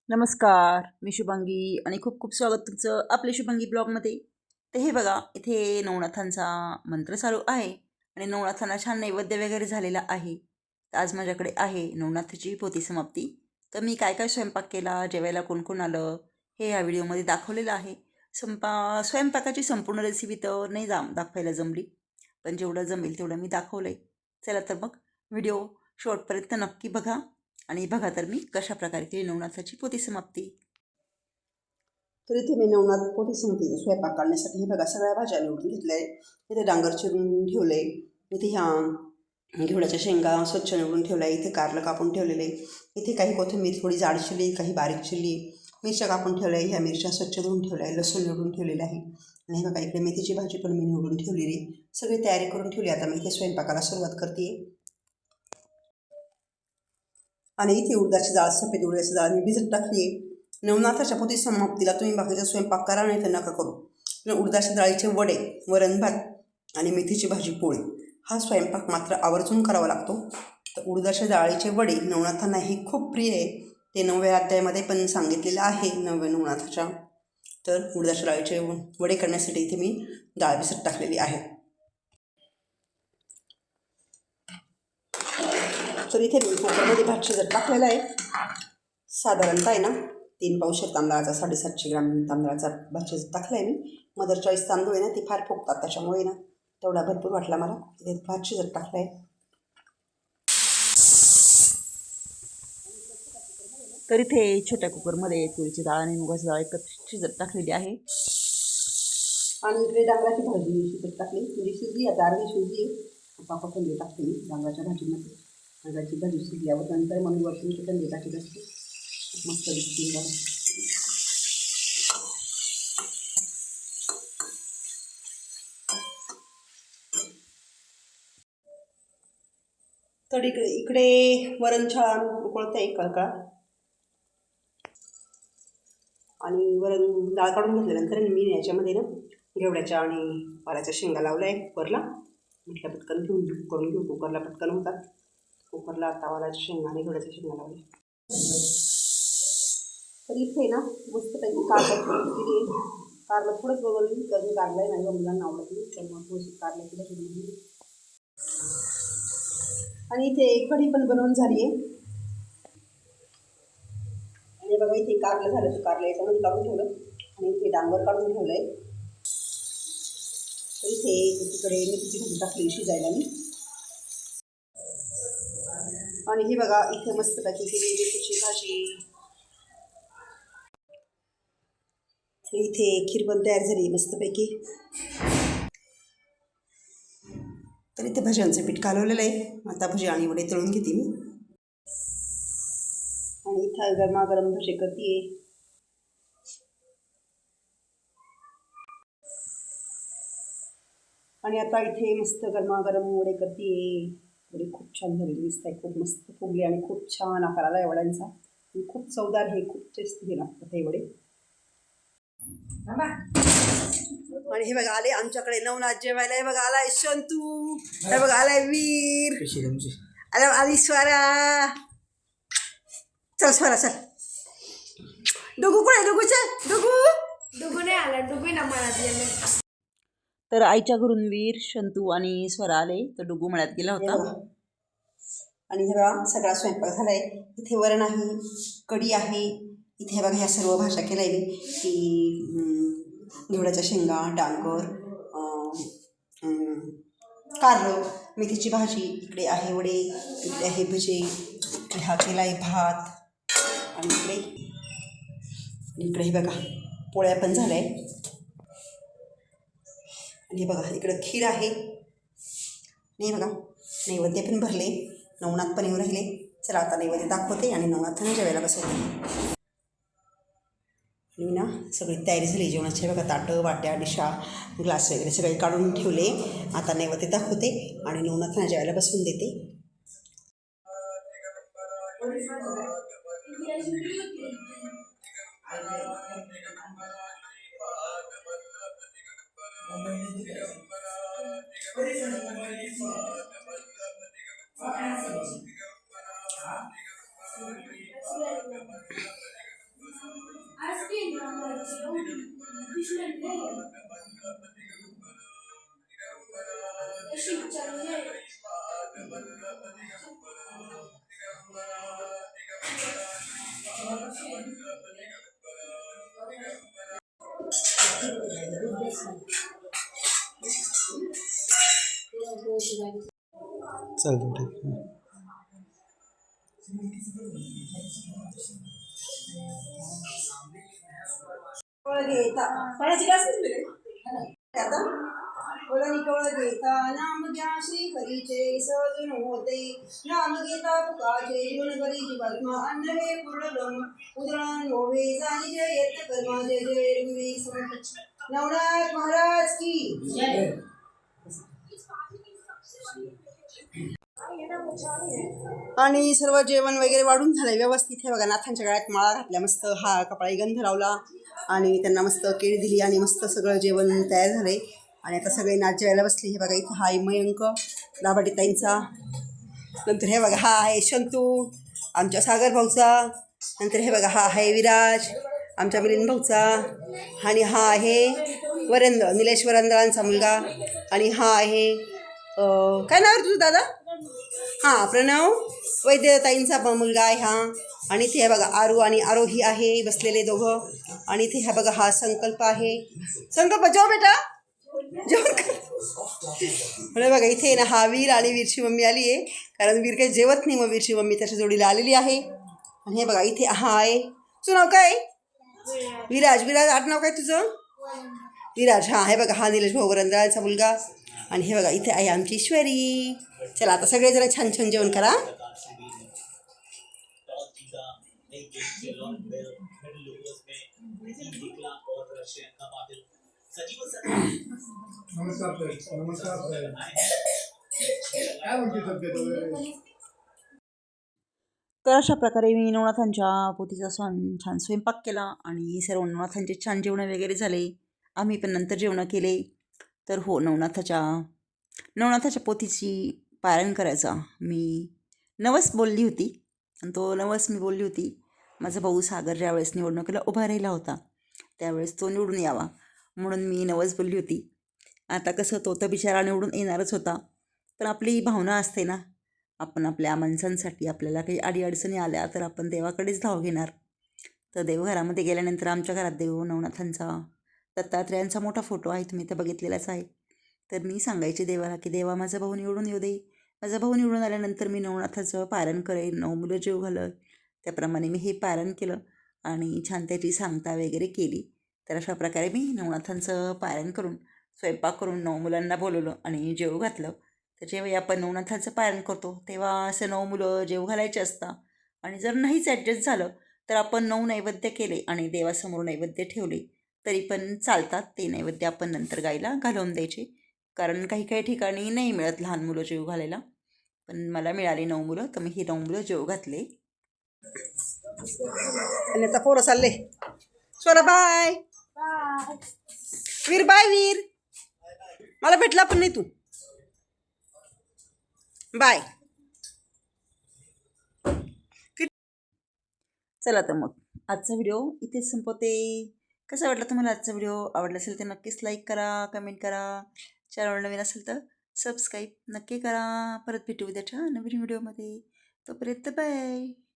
नमस्कार, मी शुभांगी आणि खूप खूप स्वागत तुमचं आपल्या शुभांगी ब्लॉगमध्ये. तर हे बघा, इथे नवनाथांचा मंत्र चालू आहे आणि नवनाथांना छान नैवेद्य वगैरे झालेला आहे. तर आज माझ्याकडे आहे नवनाथाची पोथी समाप्ती. तर मी काय काय स्वयंपाक केला, जेवायला कोण कोण आलं, हे या व्हिडिओमध्ये दाखवलेलं आहे. स्वयंपाकाची संपूर्ण रेसिपी तर नाही दाखवायला जमली, पण जेवढं जमेल तेवढं मी दाखवलं आहे. चला तर मग व्हिडिओ शेवटपर्यंत नक्की बघा आणि बघा तर मी कशा प्रकारे केली नवनाथाची पोथी समाप्ती. तर इथे मी नवनाथ पोथी समाप्तीचा स्वयंपाक काढण्यासाठी हे बघा सगळ्या भाज्या निवडून घेतल्या आहे. इथे डांगर चिरून ठेवलं आहे. इथे ह्या घेवड्याच्या शेंगा स्वच्छ निवडून ठेवल्या आहे. इथे कारलं कापून ठेवलेलं आहे. इथे काही कोथिंबीर थोडी जाड चिरली, काही बारीक चिरली, मिरच्या कापून ठेवल्या आहे. ह्या मिरच्या स्वच्छ धुवून ठेवल्या आहे. लसूण निवडून ठेवलेलं आहे. आणि हे बघा इकडे मेथीची भाजी पण मी निवडून ठेवलेली आहे. सगळी तयारी करून ठेवली. आता मी इथे स्वयंपाकाला सुरुवात करते. आणि इथे उडदाची डाळ, सफेद उडदाची डाळ मी भिजत टाकली आहे. नवनाथाच्या पोथी समाप्तीला तुम्ही बाकीचा स्वयंपाक करा, नाही तर नका करू. पण उडदाच्या डाळीचे वडे, वरण भात आणि मेथीची भाजी पोळी हा स्वयंपाक मात्र आवर्जून करावा लागतो. तर उडदाच्या डाळीचे वडे नवनाथांना हे खूप प्रिय आहे. ते 9व्या अध्यायामध्ये पण सांगितलेलं आहे नवनाथाच्या. तर उडदाच्या डाळीचे वडे करण्यासाठी इथे मी डाळ भिजत टाकलेली आहे. तर इथे मी कुकरमध्ये भात शिजत टाकलेला आहे. साधारणतः आहे ना 3 पावशेर तांदळाचा 750 ग्राम तांदळाचा भात शिजत टाकला आहे मी. मदर चॉईस तांदूळ आहे ना, ती फार फुगतात, त्याच्यामुळे ना तेवढा भरपूर वाटला मला. इथे भात शिजत टाकला आहे. तर इथे छोट्या कुकरमध्ये तुरीची डाळ आणि मुगाची डाळ एकत्र शिजत टाकलेली आहे. आणि इकडे डांगराची भाजी शिजत टाकली. तुरी शिजली, आता अर्धी शिजली. आता कोथिंबीर टाकते मी डांगराच्या भाजीमध्ये. डांगराची भाजी शिजल्यावर नंतर मग वरतून कोथिंबीर टाकत असते. मस्त दिसते बघा. तर इकडे वरण छान उकळत आहे कळकळा. आणि वरण डाळ काढून घेतल्यानंतर मी याच्यामध्ये ना घेवड्याच्या आणि पाल्याच्या शेंगा लावल्या आहे कुकरला. म्हटलं पटकन करून घेऊ, कुकरला पटकन होतात. कुकरला आता वालाच्या शेंगा आणि घेवड्याच्या शेंगा लावल्या. तर इथे ना मस्तपैकी कारल्याची कारलं थोडंच बघून कधी काढलं आहे, माझ्या मुलांना आवडत नाही, त्यामुळे थोडीशी कारल्याची भाजी बनवली. आणि इथे कढी पण बनवून झाली आहे. आणि बघा इथे कारलं झालं, तर कारलं याच्यामध्ये काढून ठेवलं. आणि इथे डांगर काढून ठेवलं आहे. तर इथे तिकडे मेथीची भाजी टाकली शिजायला मी. आणि हे बघा इथे मस्तपैकी केली मेथीची भाजी. इथे खीर पण तयार झाली मस्तपैकी. तर इथे भज्यांचं पीठ कालवलेलं आहे. आता भजी आणि वडे तळून घेते मी. आणि इथं गरमागरम भजी करते. आणि आता इथे मस्त गरमागरम वडे करते. वडे खूप छान झालेली दिसत आहे, खूप मस्त फुगले आणि खूप छान आकार आला आहे वड्यांचा. आणि खूप चवदार, हे खूप टेस्टी हे लागतात हे वडे. आणि हे बघा आले आमच्याकडे नवनाथ जेवायला. हे बघा आलाय शंतू, हे बघा आलाय वीर, अरे आली स्वरा. चल स्वरा चल. डुगू कुठे? डुगू चल. डुगू नाही आला, डुगू ना मला. तर आईच्या घरून वीर, शंतू आणि स्वरा आले, तर डुगू मळ्यात गेला होता. आणि हे बघा सगळा स्वयंपाक झालाय. इथे वरण आहे, कढी आहे. इथे बघा ह्या सर्व भाज्या केल्या आहे मी, की घेवड्याच्या शेंगा, डांगर, कारलं, मेथीची भाजी. इकडे आहे वडे, इकडे आहे भजे, इकडे हा केला आहे भात. आणि इकडे हे बघा पोळ्या पण झाल्या आहे. आणि हे बघा इकडं खीर आहे. नाही बघा नैवेद्य पण भरले, नवनाथ पण येऊ राहिले. चला आता नैवेद्य दाखवते आणि नवनाथांना जेवायला बसवते. आणि ना सगळी तयारी झाली जेवणाची. बघा ताटं, वाट्या, डिशा, ग्लास वगैरे सगळे काढून ठेवले. आता नैवेद्य दाखवते आणि नवनाथांना जेवायला बसवून देते. चालतं ठीक आहे. कवळ घेता नाम घ्या श्री हरीचे सहजन होते नाम घेता तुकाचे जीवन करी जीवात्मा अन्न हे पूर्ण ब्रह्म उदरण होवे जाणी जय यत कर्मा जय जय रघुवीर समर्थ नवनाथ महाराज की जय. आणि सर्व जेवण वगैरे वाढून झालंय व्यवस्थित. हे बघा नाथांच्या गळ्यात माळा घातल्या, मस्त हा कपाळी गंध लावला आणि त्यांना मस्त केळी दिली आणि मस्त सगळं जेवण तयार झाले. आणि आता सगळे नाच जेवायला बसले. हे बघा इथं हा आहे मयंक दाभाटी ताईंचा, नंतर हे बघा हा आहे शंतू आमच्या सागर भाऊचा, नंतर हे बघा हा आहे विराज आमच्या मिलिंद भाऊचा, आणि हा आहे वरेंद्र निलेश वरेंद्रांचा मुलगा, आणि हा आहे काय नाव आहे तुझं दादा? हां प्रणव वैद्यताईंचा मुलगा आहे हा. आणि इथे हे बघा आरू आणि आरोही आहे बसलेले दोघं. आणि इथे हे बघा हा संकल्प आहे. संकल्प जेव बेटा जेवण कर. म्हणजे बघा इथे ना हा वीर आणि वीरची मम्मी आली आहे, कारण वीर काही जेवत नाही, मग वीरची मम्मी त्याच्या जोडीला आलेली आहे. आणि हे बघा इथे हा आहे, तुझं नाव काय? विराज. विराज आडनाव काय तुझं? विराज. हां हे बघा हा निलेश भाऊ वरेंद्रांचा मुलगा. आणि हे बघा इथे आहे आमची ईश्वरी. चला आता सगळेजण छान छान जेवण करा. तर अशा प्रकारे मी नवनाथांच्या पोथीचा छान स्वयंपाक केला आणि सर्व नवनाथांचे छान जेवणं वगैरे झाले. आम्ही पण नंतर जेवणं केले. तर हो, नवनाथाच्या पोथीची पारायण करायचा मी नवस बोलली होती. आणि तो नवस मी बोलली होती, माझा भाऊ सागर ज्यावेळेस निवडणुकीला उभा राहिला होता त्यावेळेस तो निवडून यावा म्हणून मी नवस बोलली होती. आता कसं तो तर बिचारा निवडून येणारच होता, पण आपली भावना असते ना, आपण आपल्या माणसांसाठी आपल्याला काही अडीअडचणी आल्या तर आपण देवाकडेच धाव घेणार. तर देवघरामध्ये गेल्यानंतर आमच्या घरात देव नवनाथांचा दत्तात्रेयांचा मोठा फोटो आहे, तुम्ही तर बघितलेलाच आहे. तर मी सांगायचे देवाला की देवा माझा भाऊ निवडून येऊ दे. माझा भाऊ निवडून आल्यानंतर मी नवनाथाचं पारायण करेन, 9 मुलं जेव घालं. त्याप्रमाणे मी हे पारायण केलं आणि छान त्याची सांगता वगैरे केली. तर अशा प्रकारे मी नवनाथांचं पारायण करून स्वयंपाक करून 9 मुलांना बोलवलं आणि जेव घातलं. तर जेव्हा आपण नवनाथांचं पारायण करतो तेव्हा असं 9 मुलं जेव घालायचे असतात. आणि जर नाहीच ॲडजस्ट झालं तर आपण 9 नैवेद्य केले आणि देवासमोर नैवेद्य ठेवले तरी पण चालतात. ते नैवेद्य आपण नंतर गाईला घालवून द्यायचे, कारण काही काही ठिकाणी नाही मिळत लहान मुलं जेव घालायला. पण मला मिळाली 9 मुलं, तर मी ही 9 मुलं जेव घातले. आणि आता पोरं चालले. सोना बाय. वीर बाय. वीर मला भेटला पण नाही तू. बाय. चला तर मग आजचा व्हिडिओ इथेच संपवते. कसा वाटला तुम्हाला आजचा व्हिडिओ? आवडला असेल तर नक्कीच लाईक करा, कमेंट करा. चॅनल नवीन असेल तर सबस्क्राईब नक्की करा. परत भेटू उद्याच्या नवीन व्हिडिओमध्ये. तोपर्यंत बाय.